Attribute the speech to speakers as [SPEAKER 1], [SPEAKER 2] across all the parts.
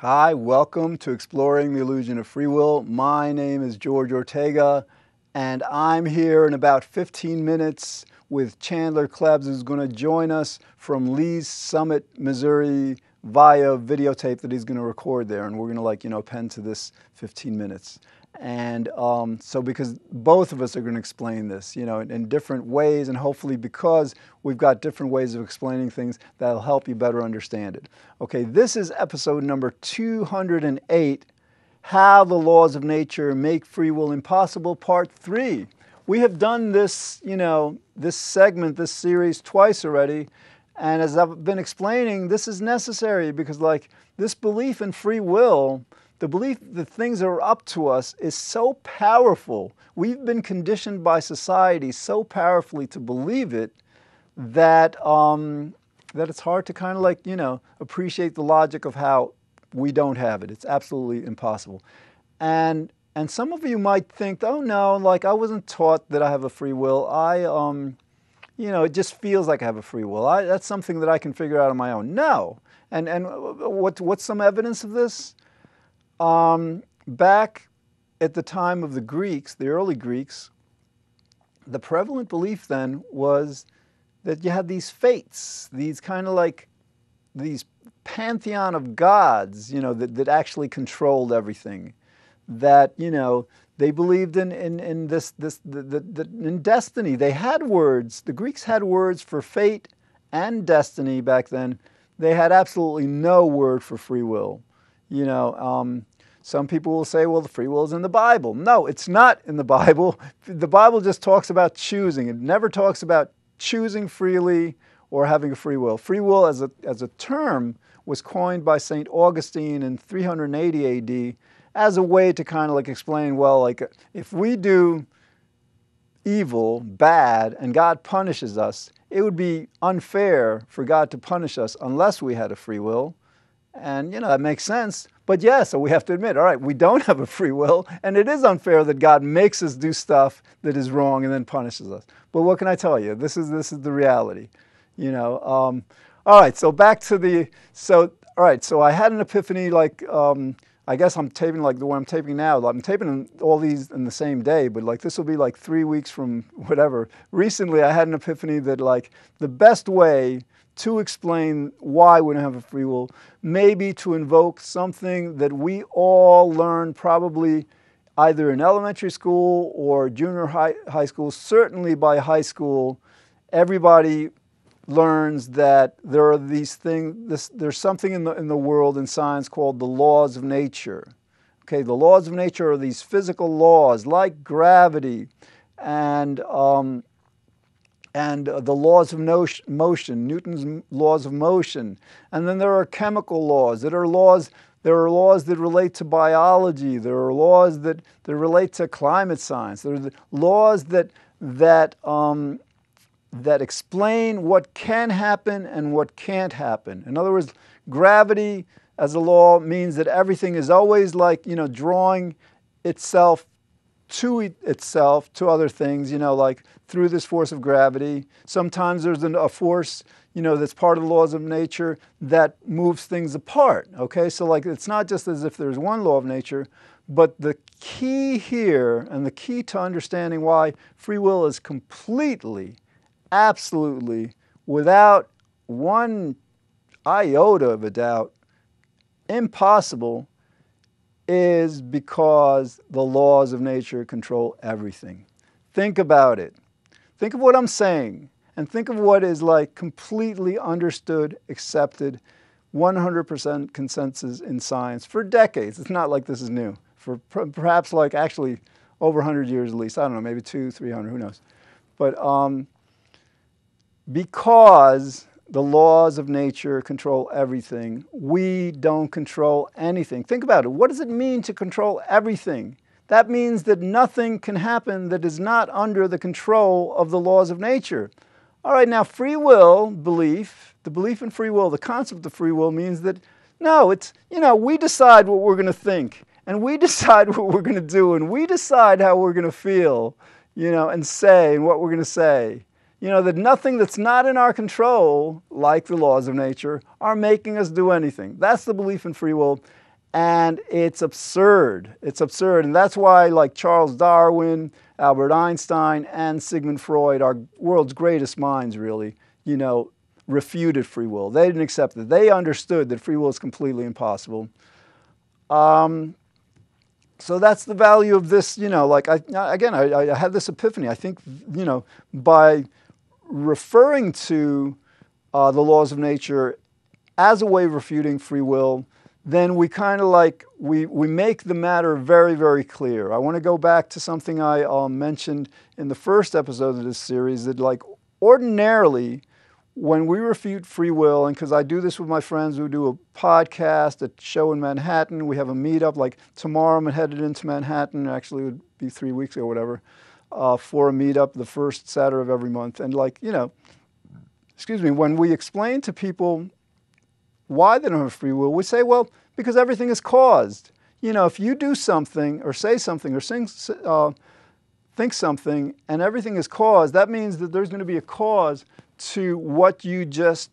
[SPEAKER 1] Hi, welcome to Exploring the Illusion of Free Will. My name is George Ortega, and I'm here in about 15 minutes with Chandler Klebs, who's going to join us from Lee's Summit, Missouri, via videotape that he's going to record there, and we're going to append to this 15 minutes. And so because both of us are going to explain this, in different ways, and hopefully because we've got different ways of explaining things, that'll help you better understand it. Okay, this is episode number 208, How the Laws of Nature Make Free Will Impossible, Part 3. We have done this, this segment, this series twice already, and as I've been explaining, this is necessary because this belief in free will, the belief that things are up to us, is so powerful. We've been conditioned by society so powerfully to believe it that that it's hard to kind of appreciate the logic of how we don't have it. It's absolutely impossible. And some of you might think, oh no, I wasn't taught that I have a free will. It just feels like I have a free will. That's something that I can figure out on my own. No. And what's some evidence of this? Back at the time of the Greeks, the early Greeks, the prevalent belief then was that you had these fates, these kind of these pantheon of gods, that actually controlled everything. That, they believed in destiny. They had words. The Greeks had words for fate and destiny back then. They had absolutely no word for free will. Some people will say, well, the free will is in the Bible. No, it's not in the Bible. The Bible just talks about choosing. It never talks about choosing freely or having a free will. Free will as a term was coined by St. Augustine in 380 AD as a way to kind of explain, well, if we do evil, bad, and God punishes us, it would be unfair for God to punish us unless we had a free will. And, that makes sense. But yeah, so we have to admit, all right, we don't have a free will, and it is unfair that God makes us do stuff that is wrong and then punishes us. But what can I tell you? This is the reality, All right, so back to so I had an epiphany, I guess I'm taping the one I'm taping now. I'm taping all these in the same day, but this will be 3 weeks from whatever. Recently, I had an epiphany that the best way to explain why we don't have a free will, maybe to invoke something that we all learned probably either in elementary school or junior high school. Certainly by high school, everybody learns that there are these things, there's something in the world, in science, called the laws of nature. Okay, the laws of nature are these physical laws like gravity and the laws of motion, Newton's laws of motion. And then there are chemical laws. There are laws that relate to biology. There are laws that relate to climate science. There are the laws that explain what can happen and what can't happen. In other words, gravity as a law means that everything is always drawing itself to other things, through this force of gravity. Sometimes there's a force, that's part of the laws of nature that moves things apart, okay? So it's not just as if there's one law of nature, but the key here, and the key to understanding why free will is completely, absolutely, without one iota of a doubt, impossible, is because the laws of nature control everything. Think about it. Think of what I'm saying, and think of what is completely understood, accepted, 100% consensus in science for decades. It's not like this is new. For perhaps actually over 100 years at least. I don't know, maybe 200, 300, who knows. But because the laws of nature control everything, we don't control anything. Think about it. What does it mean to control everything? That means that nothing can happen that is not under the control of the laws of nature. All right, now free will belief, the belief in free will, the concept of free will means that, no, it's, we decide what we're going to think, and we decide what we're going to do, and we decide how we're going to feel, and say, and what we're going to say. That nothing that's not in our control, like the laws of nature, are making us do anything. That's the belief in free will. And it's absurd. It's absurd. And that's why, like, Charles Darwin, Albert Einstein, and Sigmund Freud, our world's greatest minds, really, you know, refuted free will. They didn't accept it. They understood that free will is completely impossible. So that's the value of this, you know, like, I had this epiphany. I think, you know, by referring to the laws of nature as a way of refuting free will, then we kind of like, we make the matter very, very clear. I want to go back to something I mentioned in the first episode of this series, that like ordinarily when we refute free will, and because I do this with my friends, we do a podcast, a show in Manhattan, we have a meetup, like tomorrow I'm headed into Manhattan, actually it would be 3 weeks or whatever, for a meetup the first Saturday of every month. And like, you know, when we explain to people why they don't have free will, we say, well, because everything is caused. You know, if you do something or say something or think something and everything is caused, that means that there's going to be a cause to what you just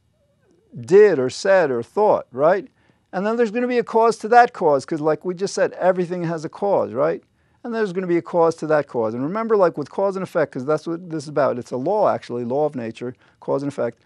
[SPEAKER 1] did or said or thought, right? And then there's going to be a cause to that cause, because like we just said, everything has a cause, right? And there's going to be a cause to that cause. And remember, like with cause and effect, because that's what this is about. It's a law, actually, law of nature, cause and effect.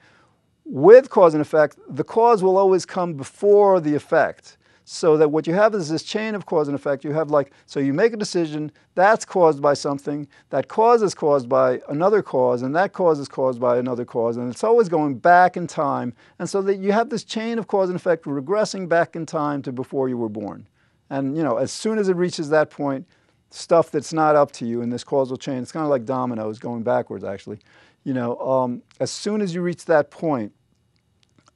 [SPEAKER 1] With cause and effect, the cause will always come before the effect. So that what you have is this chain of cause and effect. You have like, so you make a decision, that's caused by something, that cause is caused by another cause, and that cause is caused by another cause, and it's always going back in time. And so that you have this chain of cause and effect regressing back in time to before you were born. And, you know, as soon as it reaches that point, stuff that's not up to you in this causal chain, it's kind of like dominoes going backwards, actually. You know, as soon as you reach that point,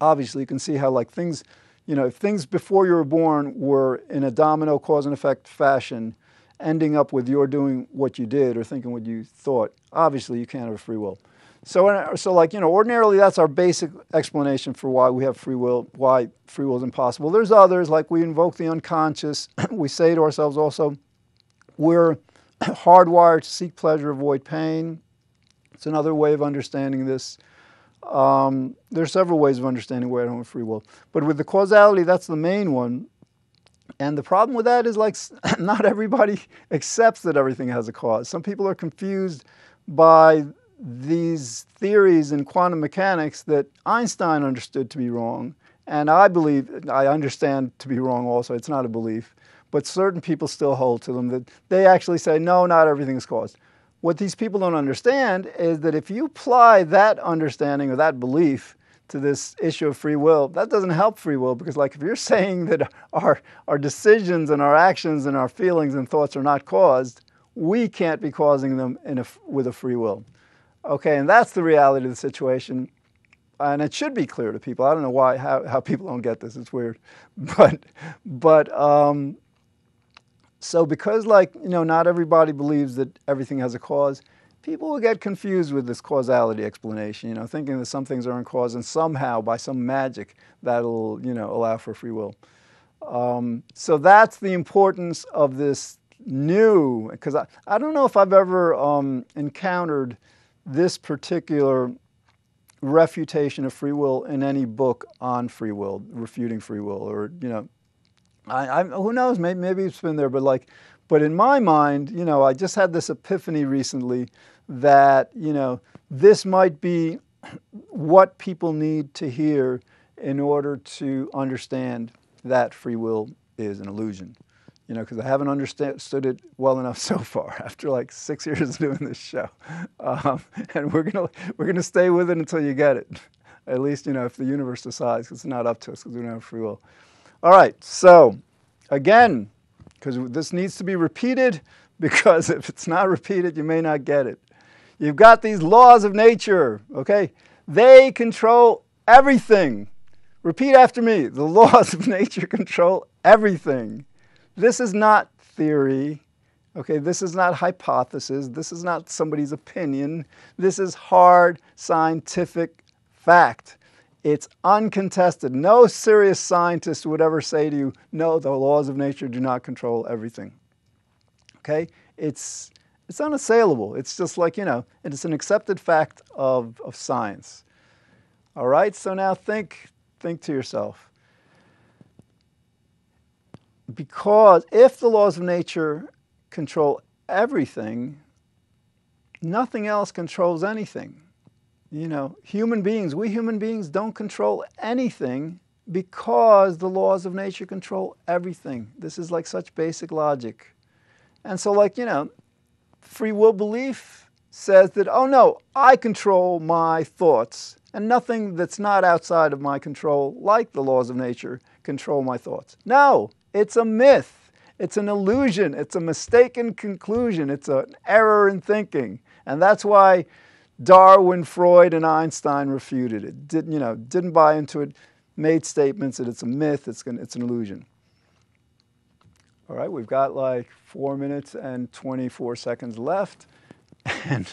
[SPEAKER 1] obviously you can see how like things, you know, if things before you were born were in a domino cause and effect fashion, ending up with your doing what you did or thinking what you thought, obviously you can't have a free will. So like, you know, ordinarily that's our basic explanation for why we have free will, why free will is impossible. There's others, like we invoke the unconscious. We say to ourselves also, we're hardwired to seek pleasure, avoid pain. It's another way of understanding this. There are several ways of understanding why I don't have free will. But with the causality, that's the main one. And the problem with that is like not everybody accepts that everything has a cause. Some people are confused by these theories in quantum mechanics that Einstein understood to be wrong. And I understand to be wrong also. It's not a belief. But certain people still hold to them, that they actually say, no, not everything is caused. What these people don't understand is that if you apply that understanding or that belief to this issue of free will, that doesn't help free will, because like if you're saying that our decisions and our actions and our feelings and thoughts are not caused, we can't be causing them with a free will. Okay, and that's the reality of the situation. And it should be clear to people. I don't know how people don't get this. It's weird. So because, like, you know, not everybody believes that everything has a cause, people will get confused with this causality explanation, you know, thinking that some things are in cause and somehow, by some magic, that'll, you know, allow for free will. So that's the importance of this new, because I don't know if I've ever encountered this particular refutation of free will in any book on free will, refuting free will, or, you know, who knows, maybe it's been there, but in my mind, you know, I just had this epiphany recently that, you know, this might be what people need to hear in order to understand that free will is an illusion. You know, because I haven't understood it well enough so far after like 6 years of doing this show, and we're gonna stay with it until you get it. At least, you know, if the universe decides, because it's not up to us, because we don't have free will. All right, so again, because this needs to be repeated, because if it's not repeated, you may not get it. You've got these laws of nature, okay? They control everything. Repeat after me. The laws of nature control everything. This is not theory, okay? This is not hypothesis. This is not somebody's opinion. This is hard scientific fact. It's uncontested. No serious scientist would ever say to you, no, the laws of nature do not control everything. Okay? It's unassailable. It's just like, you know, it's an accepted fact of science. All right? So now think to yourself. because if the laws of nature control everything, nothing else controls anything. You know, we human beings don't control anything because the laws of nature control everything. This is like such basic logic. And so, like, you know, free will belief says that, oh no, I control my thoughts, and nothing that's not outside of my control, like the laws of nature, control my thoughts. No, it's a myth. It's an illusion. It's a mistaken conclusion. It's an error in thinking. And that's why Darwin, Freud, and Einstein refuted it. Didn't buy into it, made statements that it's a myth, it's an illusion. All right, we've got like 4 minutes and 24 seconds left. And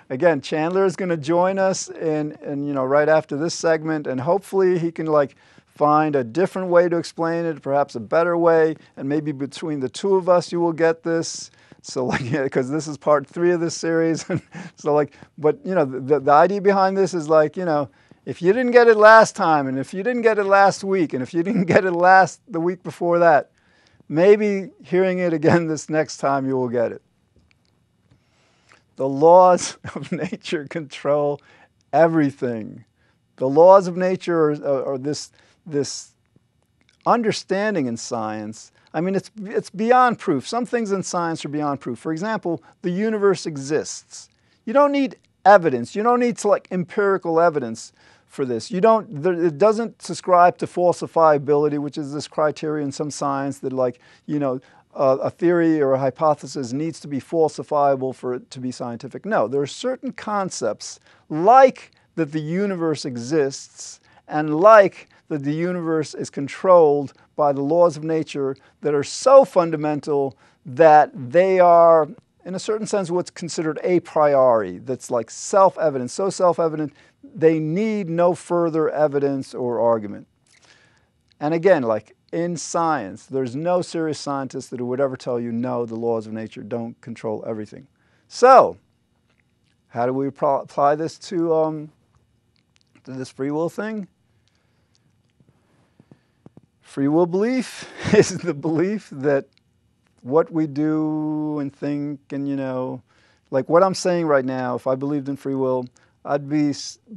[SPEAKER 1] again, Chandler is going to join us in right after this segment, and hopefully he can like find a different way to explain it, perhaps a better way, and maybe between the two of us you will get this. So like, because this is part 3 of this series. So like, but you know, the idea behind this is like, you know, if you didn't get it last time, and if you didn't get it last week, and if you didn't get it the week before that, maybe hearing it again this next time you will get it. The laws of nature control everything. The laws of nature are this understanding in science. I mean, it's beyond proof. Some things in science are beyond proof. For example, the universe exists. You don't need evidence. You don't need like empirical evidence for this. It doesn't subscribe to falsifiability, which is this criteria in some science that, like, you know, a theory or a hypothesis needs to be falsifiable for it to be scientific. No, there are certain concepts, like that the universe exists, and like that the universe is controlled by the laws of nature, that are so fundamental that they are, in a certain sense, what's considered a priori. That's like self-evident, so self-evident they need no further evidence or argument. And again, like in science, there's no serious scientist that would ever tell you, no, the laws of nature don't control everything. So, how do we apply this to this free will thing? Free will belief is the belief that what we do and think and, you know, like what I'm saying right now, if I believed in free will, I'd be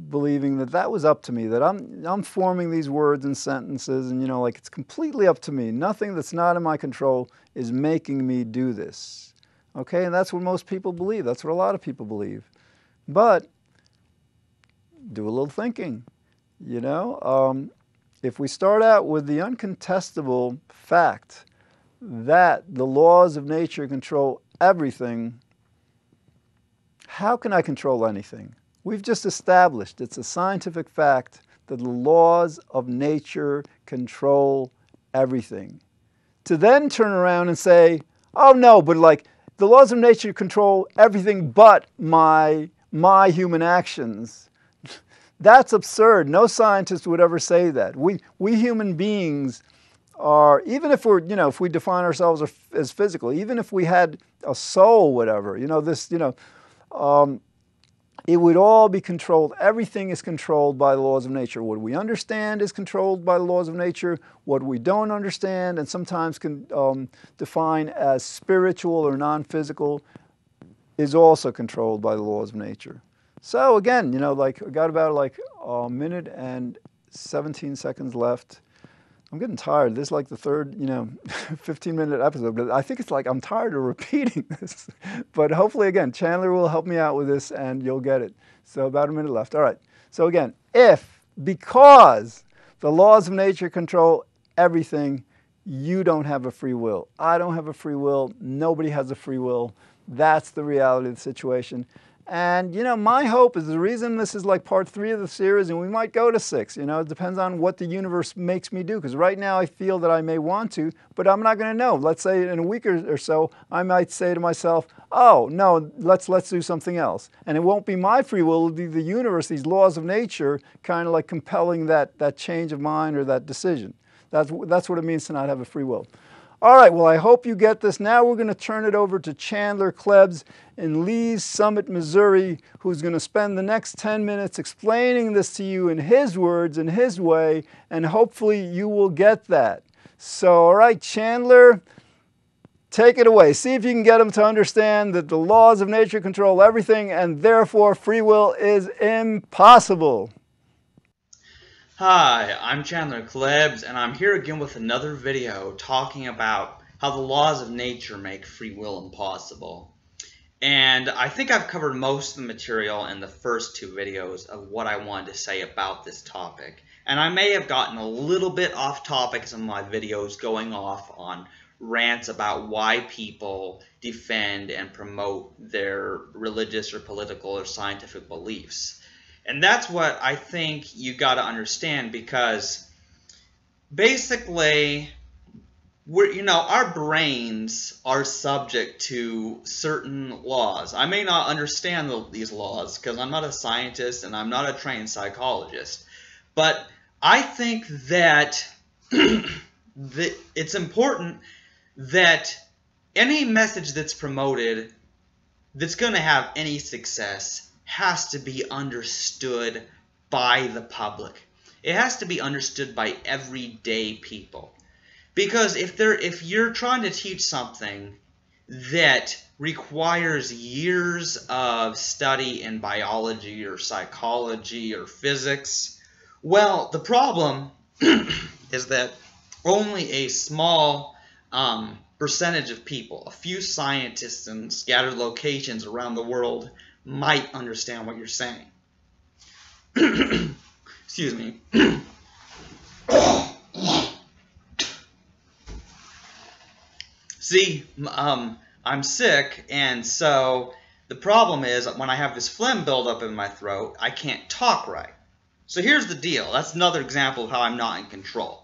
[SPEAKER 1] believing that that was up to me, that I'm forming these words and sentences, and, you know, like it's completely up to me. Nothing that's not in my control is making me do this. Okay, and that's what most people believe. That's what a lot of people believe. But do a little thinking, you know. If we start out with the uncontestable fact that the laws of nature control everything, how can I control anything? We've just established it's a scientific fact that the laws of nature control everything. To then turn around and say, oh no, but like the laws of nature control everything but my human actions. That's absurd. No scientist would ever say that. We human beings are, even if we're, you know, if we define ourselves as physical, even if we had a soul, whatever, you know, this, you know, it would all be controlled. Everything is controlled by the laws of nature. What we understand is controlled by the laws of nature. What we don't understand and sometimes can define as spiritual or non-physical is also controlled by the laws of nature. So again, you know, like we got about like a minute and 17 seconds left. I'm getting tired. This is like the third, you know, 15-minute episode, but I think it's like I'm tired of repeating this. But hopefully, again, Chandler will help me out with this and you'll get it. So about a minute left. All right. So again, because the laws of nature control everything, you don't have a free will. I don't have a free will. Nobody has a free will. That's the reality of the situation. And, you know, my hope is the reason this is like part 3 of the series, and we might go to 6, you know, it depends on what the universe makes me do. Because right now I feel that I may want to, but I'm not going to know. Let's say in a week or so, I might say to myself, oh, no, let's do something else. And it won't be my free will, it'll be the universe, these laws of nature, kind of like compelling that change of mind or that decision. That's what it means to not have a free will. All right, well, I hope you get this. Now we're going to turn it over to Chandler Klebs in Lee's Summit, Missouri, who's going to spend the next 10 minutes explaining this to you in his words, in his way, and hopefully you will get that. So, all right, Chandler, take it away. See if you can get them to understand that the laws of nature control everything and therefore free will is impossible.
[SPEAKER 2] Hi, I'm Chandler Klebs, and I'm here again with another video talking about how the laws of nature make free will impossible. And I think I've covered most of the material in the first two videos of what I wanted to say about this topic. And I may have gotten a little bit off topic in some of my videos, going off on rants about why people defend and promote their religious or political or scientific beliefs. And that's what I think you got to understand, because basically our brains are subject to certain laws. I may not understand these laws because I'm not a scientist and I'm not a trained psychologist, but I think that it's important that any message that's promoted that's going to have any success has to be understood by the public. It has to be understood by everyday people. Because if you're trying to teach something that requires years of study in biology or psychology or physics, well, the problem is that only a small percentage of people, a few scientists in scattered locations around the world, might understand what you're saying. Excuse me. See, I'm sick, and so the problem is when I have this phlegm buildup in my throat, I can't talk right. So here's the deal. That's another example of how I'm not in control.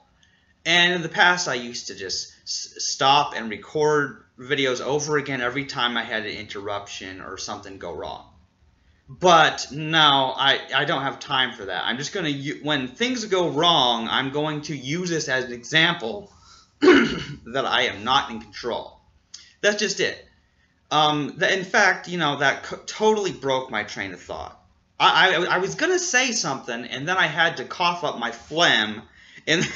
[SPEAKER 2] And in the past, I used to just stop and record videos over again every time I had an interruption or something go wrong. But now I don't have time for that. I'm just going to, when things go wrong, I'm going to use this as an example that I am not in control. That's just it. In fact, that totally broke my train of thought. I was going to say something, and then I had to cough up my phlegm, and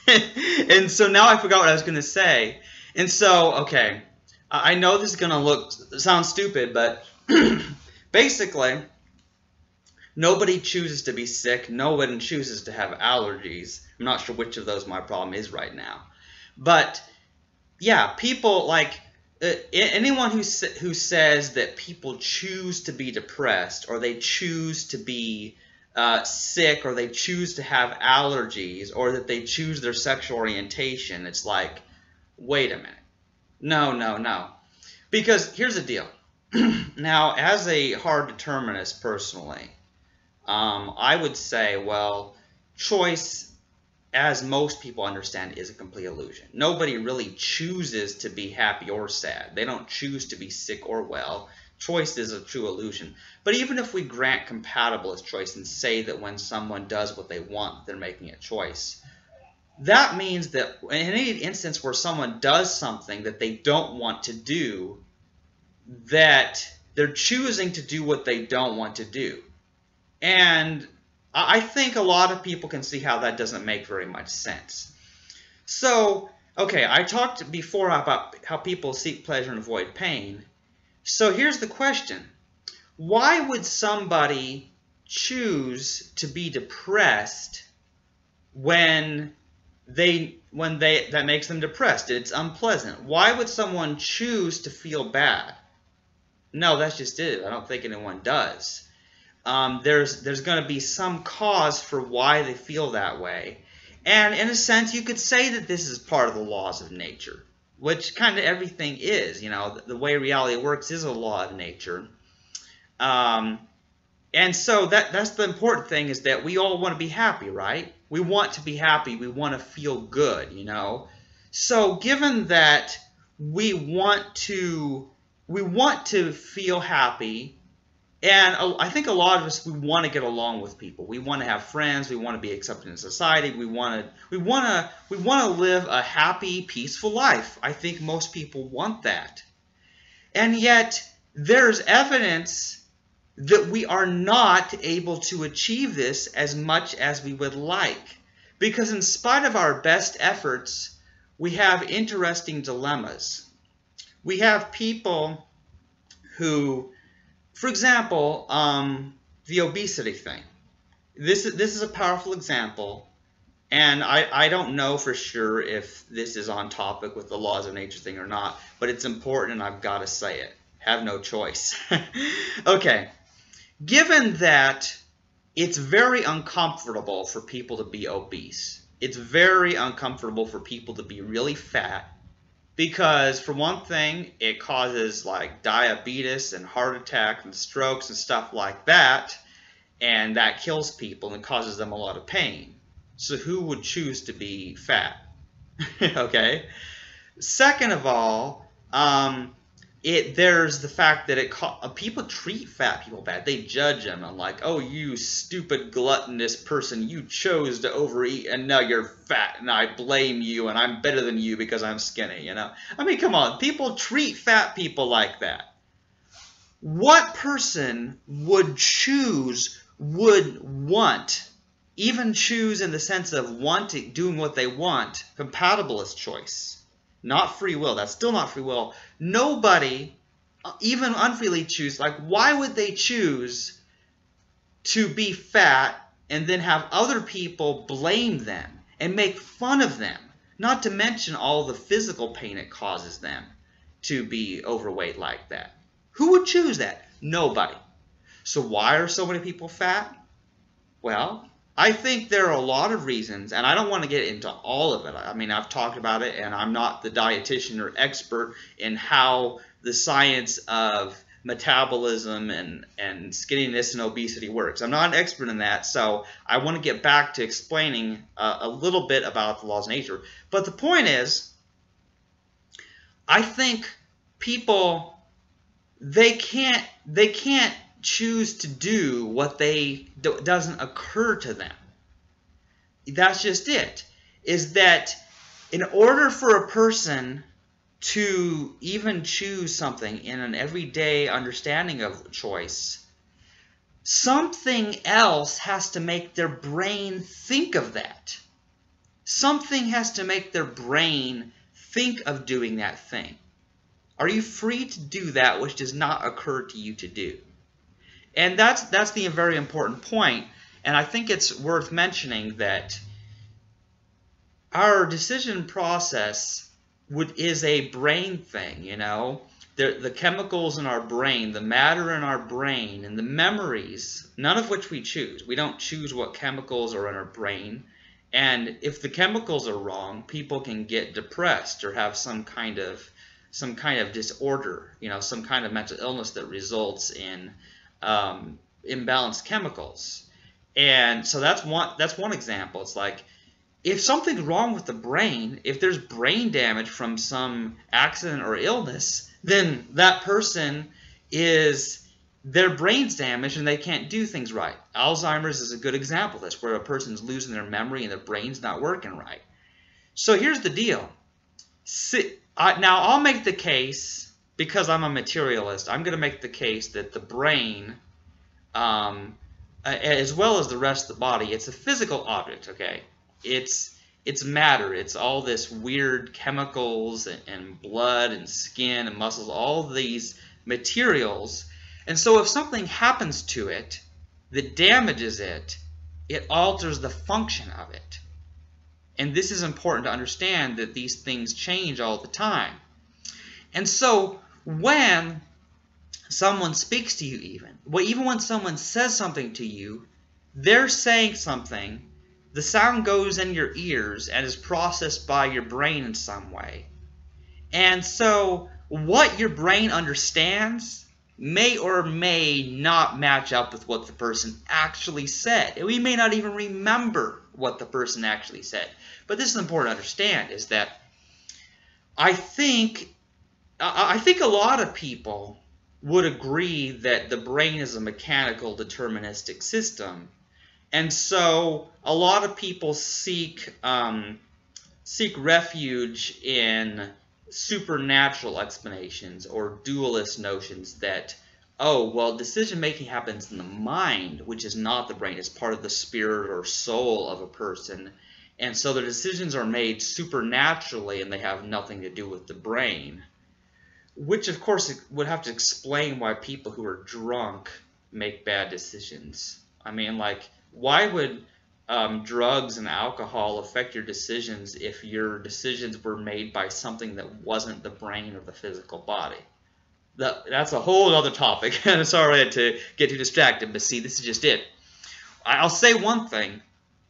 [SPEAKER 2] and so now I forgot what I was going to say. And so, okay, I know this is going to sound stupid, but basically, nobody chooses to be sick. No one chooses to have allergies. I'm not sure which of those my problem is right now. But yeah, people like anyone who says that people choose to be depressed, or they choose to be sick, or they choose to have allergies, or that they choose their sexual orientation, it's like, wait a minute. No. Because here's the deal. Now, as a hard determinist personally, I would say, well, choice, as most people understand, is a complete illusion. Nobody really chooses to be happy or sad. They don't choose to be sick or well. Choice is a true illusion. But even if we grant compatibilist choice and say that when someone does what they want, they're making a choice, that means that in any instance where someone does something that they don't want to do, that they're choosing to do what they don't want to do. And I think a lot of people can see how that doesn't make very much sense. So, okay, I talked before about how people seek pleasure and avoid pain. So here's the question. Why would somebody choose to be depressed when that makes them depressed? It's unpleasant. Why would someone choose to feel bad? No, that's just it. I don't think anyone does. There's going to be some cause for why they feel that way. And in a sense, you could say that this is part of the laws of nature, which kind of everything is. The way reality works is a law of nature. And so that's the important thing, is that we all want to be happy, right? We want to be happy. We want to feel good, So given that we want to feel happy, and I think a lot of us, we want to get along with people. We want to have friends. We want to be accepted in society. We want to live a happy, peaceful life. I think most people want that. And yet there's evidence that we are not able to achieve this as much as we would like. Because in spite of our best efforts, we have interesting dilemmas. We have people who, for example, the obesity thing. This is a powerful example, and I don't know for sure if this is on topic with the laws of nature thing or not, but it's important and I've got to say it. Have no choice. Okay. Given that it's very uncomfortable for people to be obese, it's very uncomfortable for people to be really fat, because for one thing, it causes like diabetes and heart attack and strokes and stuff like that, and that kills people and causes them a lot of pain. So who would choose to be fat? Okay. Second of all, there's the fact that people treat fat people bad. They judge them and like, oh, you stupid gluttonous person, you chose to overeat and now you're fat and I blame you and I'm better than you because I'm skinny, you know? I mean, come on, people treat fat people like that. What person would want, even choose in the sense of wanting, doing what they want, compatibilist choice? Not free will. That's still not free will. Nobody, even unfreely choose. Like, why would they choose to be fat and then have other people blame them and make fun of them? Not to mention all the physical pain it causes them to be overweight like that. Who would choose that? Nobody. So why are so many people fat? Well, I think there are a lot of reasons, and I don't want to get into all of it. I mean, I've talked about it, and I'm not the dietitian or expert in how the science of metabolism and skinniness and obesity works. I'm not an expert in that, so I want to get back to explaining a little bit about the laws of nature. But the point is, I think people, they can't choose to do what doesn't occur to them. That's just it. Is that in order for a person to even choose something in an everyday understanding of choice, something else has to make their brain think of that. Something has to make their brain think of doing that thing. Are you free to do that which does not occur to you to do? And that's the very important point. And I think it's worth mentioning that our decision process is a brain thing, you know. The chemicals in our brain, the matter in our brain, and the memories, none of which we choose. We don't choose what chemicals are in our brain. And if the chemicals are wrong, people can get depressed or have some kind of disorder, you know, some kind of mental illness that results in imbalanced chemicals. And so that's one example. It's like, if something's wrong with the brain, if there's brain damage from some accident or illness, then that person their brain's damaged and they can't do things right. Alzheimer's is a good example of this, where a person's losing their memory and their brain's not working right. So here's the deal. Now I'll make the case, because I'm a materialist, I'm going to make the case that the brain, as well as the rest of the body, it's a physical object, okay? It's matter. It's all this weird chemicals and blood and skin and muscles, all these materials. And so if something happens to it that damages it, it alters the function of it. And this is important to understand, that these things change all the time. And so when someone speaks to you, even when someone says something to you, they're saying something, the sound goes in your ears and is processed by your brain in some way. And so what your brain understands may or may not match up with what the person actually said. And we may not even remember what the person actually said. But this is important to understand, is that I think a lot of people would agree that the brain is a mechanical deterministic system. And so a lot of people seek refuge in supernatural explanations or dualist notions that, oh, well, decision making happens in the mind, which is not the brain. It's part of the spirit or soul of a person. And so the decisions are made supernaturally and they have nothing to do with the brain. Which, of course, would have to explain why people who are drunk make bad decisions. I mean, like, why would drugs and alcohol affect your decisions if your decisions were made by something that wasn't the brain or the physical body? That's a whole other topic, and sorry to get too distracted, but see, this is just it. I'll say one thing,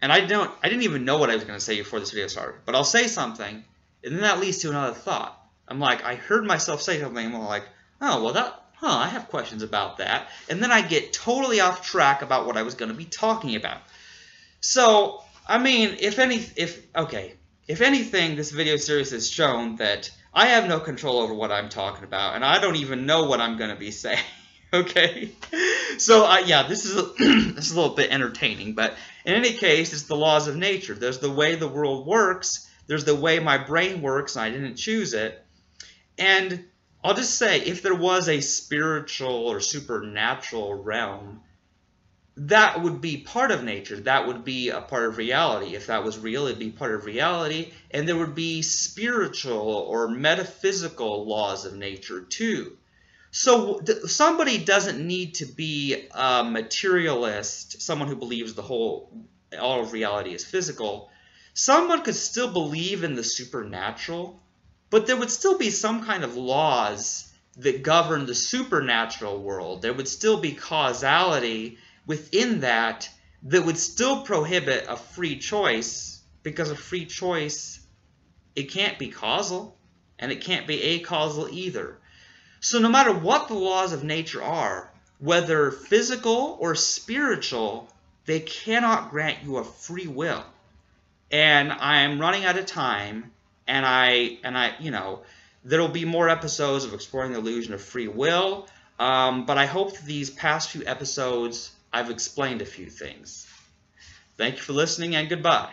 [SPEAKER 2] and I didn't even know what I was going to say before this video started, but I'll say something, and then that leads to another thought. I'm like, I heard myself say something, and I'm like, oh, well, I have questions about that, and then I get totally off track about what I was going to be talking about. So, I mean, if anything, this video series has shown that I have no control over what I'm talking about, and I don't even know what I'm going to be saying. Okay, so yeah, this is a little bit entertaining, but in any case, it's the laws of nature. There's the way the world works. There's the way my brain works, and I didn't choose it. And I'll just say, if there was a spiritual or supernatural realm, that would be part of nature. That would be a part of reality. If that was real, it'd be part of reality. And there would be spiritual or metaphysical laws of nature too. So somebody doesn't need to be a materialist, someone who believes all of reality is physical. Someone could still believe in the supernatural, but there would still be some kind of laws that govern the supernatural world. There would still be causality within that would still prohibit a free choice, because a free choice, it can't be causal, and it can't be acausal either. So no matter what the laws of nature are, whether physical or spiritual, they cannot grant you a free will. And I am running out of time, and there'll be more episodes of exploring the illusion of free will. But I hope that these past few episodes I've explained a few things. Thank you for listening, and goodbye.